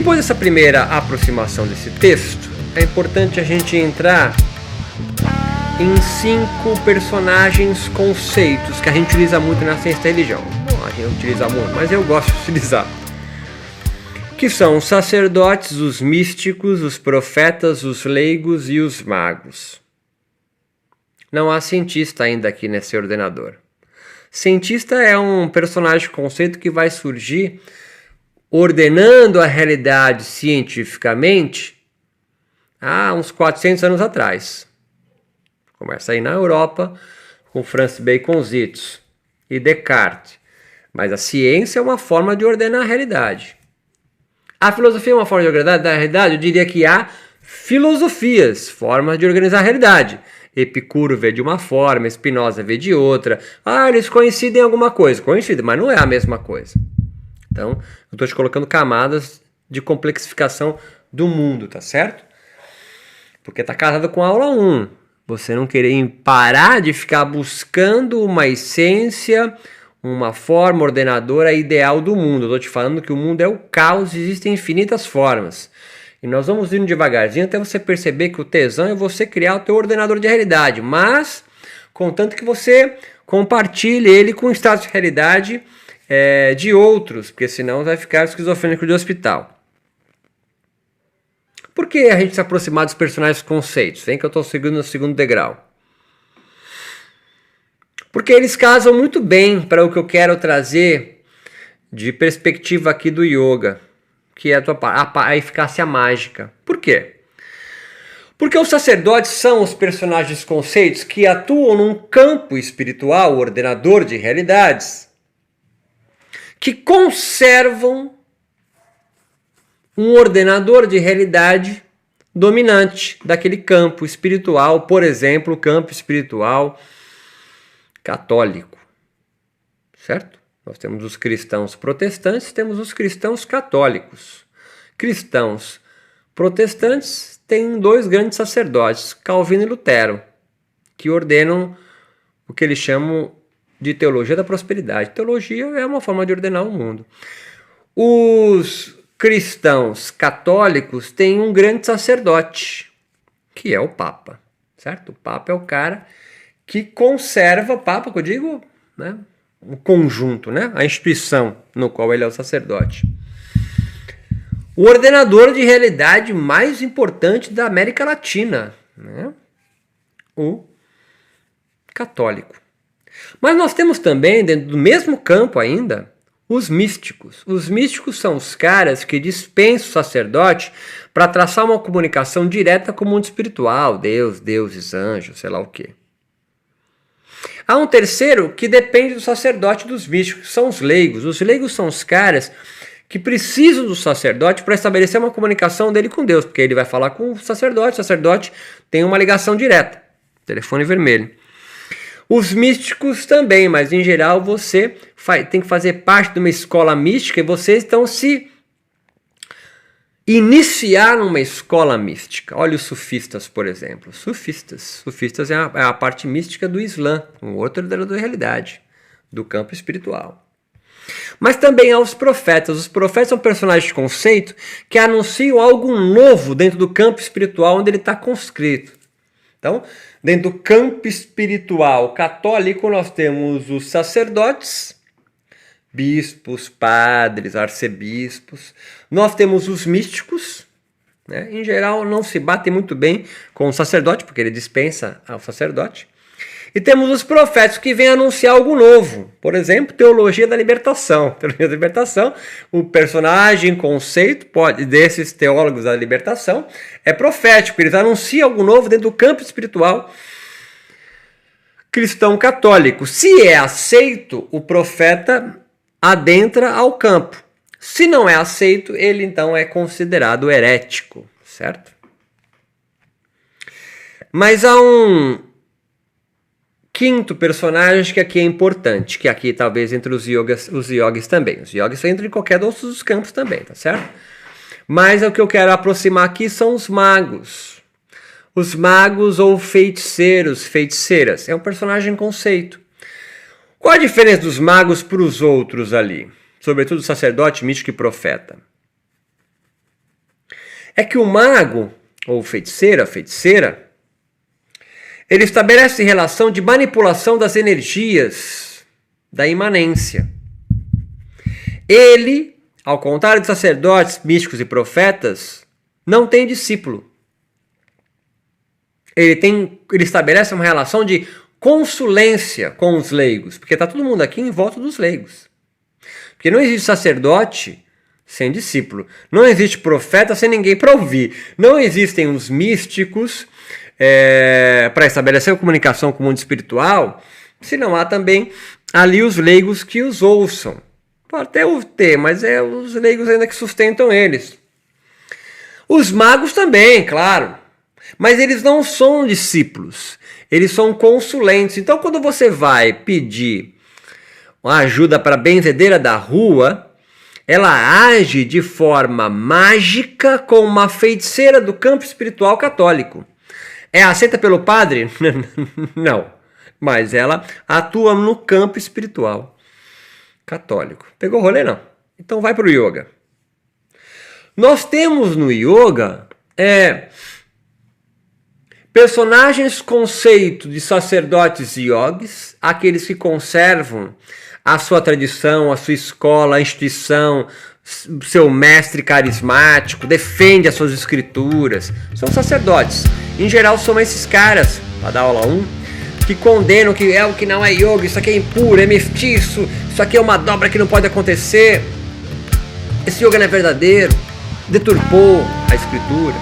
Depois dessa primeira aproximação desse texto, é importante a gente entrar em 5 personagens conceitos que a gente utiliza muito na ciência da religião. Não, a gente utiliza muito, mas eu gosto de utilizar. Que são os sacerdotes, os místicos, os profetas, os leigos e os magos. Não há cientista ainda aqui nesse ordenador. Cientista é um personagem conceito que vai surgir ordenando a realidade cientificamente há uns 400 anos atrás. Começa aí na Europa com Francis Bacon e Descartes. Mas a ciência é uma forma de ordenar a realidade. A filosofia é uma forma de organizar a realidade? Eu diria que há filosofias, formas de organizar a realidade. Epicuro vê de uma forma, Spinoza vê de outra. Eles coincidem em alguma coisa. Coincidem, mas não é a mesma coisa. Então, eu estou te colocando camadas de complexificação do mundo, tá certo? Porque está casado com a aula 1. Você não querer parar de ficar buscando uma essência, uma forma ordenadora ideal do mundo. Eu estou te falando que o mundo é o caos, existem infinitas formas. E nós vamos indo devagarzinho até você perceber que o tesão é você criar o teu ordenador de realidade, mas contanto que você compartilhe ele com o estado de realidade de outros, porque senão vai ficar esquizofrênico de hospital. Por que a gente se aproximar dos personagens conceitos? Vem que eu estou seguindo no segundo degrau. Porque eles casam muito bem para o que eu quero trazer de perspectiva aqui do yoga, que é a eficácia mágica. Por quê? Porque os sacerdotes são os personagens conceitos que atuam num campo espiritual, ordenador de realidades, que conservam um ordenador de realidade dominante daquele campo espiritual, por exemplo, o campo espiritual católico, certo? Nós temos os cristãos protestantes, temos os cristãos católicos. Cristãos protestantes têm 2 grandes sacerdotes, Calvino e Lutero, que ordenam o que eles chamam de teologia da prosperidade. Teologia é uma forma de ordenar o mundo. Os cristãos católicos têm um grande sacerdote, que é o Papa, certo? O Papa é o cara que conserva, Papa, que eu digo, né? O conjunto, né? A instituição no qual ele é o sacerdote. O ordenador de realidade mais importante da América Latina, né? O católico. Mas nós temos também, dentro do mesmo campo ainda, os místicos. Os místicos são os caras que dispensam o sacerdote para traçar uma comunicação direta com o mundo espiritual, Deus, deuses, anjos, sei lá o quê. Há um terceiro que depende do sacerdote dos místicos, que são os leigos. Os leigos são os caras que precisam do sacerdote para estabelecer uma comunicação dele com Deus, porque ele vai falar com o sacerdote tem uma ligação direta, telefone vermelho. Os místicos também, mas em geral você tem que fazer parte de uma escola mística e vocês estão se iniciar numa escola mística. Olha os sufistas, por exemplo. Sufistas é a parte mística do Islã, um outro ordenador da realidade, do campo espiritual. Mas também há os profetas. Os profetas são personagens de conceito que anunciam algo novo dentro do campo espiritual onde ele está conscrito. Então, dentro do campo espiritual católico, nós temos os sacerdotes, bispos, padres, arcebispos. Nós temos os místicos, né? Em geral não se batem muito bem com o sacerdote, porque ele dispensa ao sacerdote. E temos os profetas que vêm anunciar algo novo. Por exemplo, teologia da libertação. Teologia da libertação, o personagem, conceito desses teólogos da libertação é profético. Eles anunciam algo novo dentro do campo espiritual cristão católico. Se é aceito, o profeta adentra ao campo. Se não é aceito, ele então é considerado herético, certo? Mas há um quinto personagem que aqui é importante, que aqui talvez entre os yogis também. Os yogis entram em qualquer dos campos também, tá certo? Mas o que eu quero aproximar aqui são os magos. Os magos ou feiticeiros, feiticeiras. É um personagem conceito. Qual a diferença dos magos para os outros ali? Sobretudo sacerdote, místico e profeta. é que o mago, ou feiticeiro, a feiticeira, ele estabelece relação de manipulação das energias da imanência. Ele, ao contrário de sacerdotes, místicos e profetas, não tem discípulo. Ele estabelece uma relação de consulência com os leigos, porque está todo mundo aqui em volta dos leigos. Porque não existe sacerdote sem discípulo, não existe profeta sem ninguém para ouvir, não existem os místicos para estabelecer a comunicação com o mundo espiritual, se não há também ali os leigos que os ouçam. Pode até ter, mas é os leigos ainda que sustentam eles. Os magos também, claro, mas eles não são discípulos, eles são consulentes. Então, quando você vai pedir uma ajuda para a benzedeira da rua, ela age de forma mágica como uma feiticeira do campo espiritual católico. É aceita pelo padre? Não, mas ela atua no campo espiritual católico. Pegou o rolê, não? Então vai para o yoga. Nós temos no yoga personagens conceito de sacerdotes e yogis, aqueles que conservam a sua tradição, a sua escola, a instituição, seu mestre carismático, defende as suas escrituras. São sacerdotes. Em geral são esses caras, para dar aula 1, que condenam que é o que não é yoga, isso aqui é impuro, é mestiço, isso aqui é uma dobra que não pode acontecer. Esse yoga não é verdadeiro, deturpou a escritura.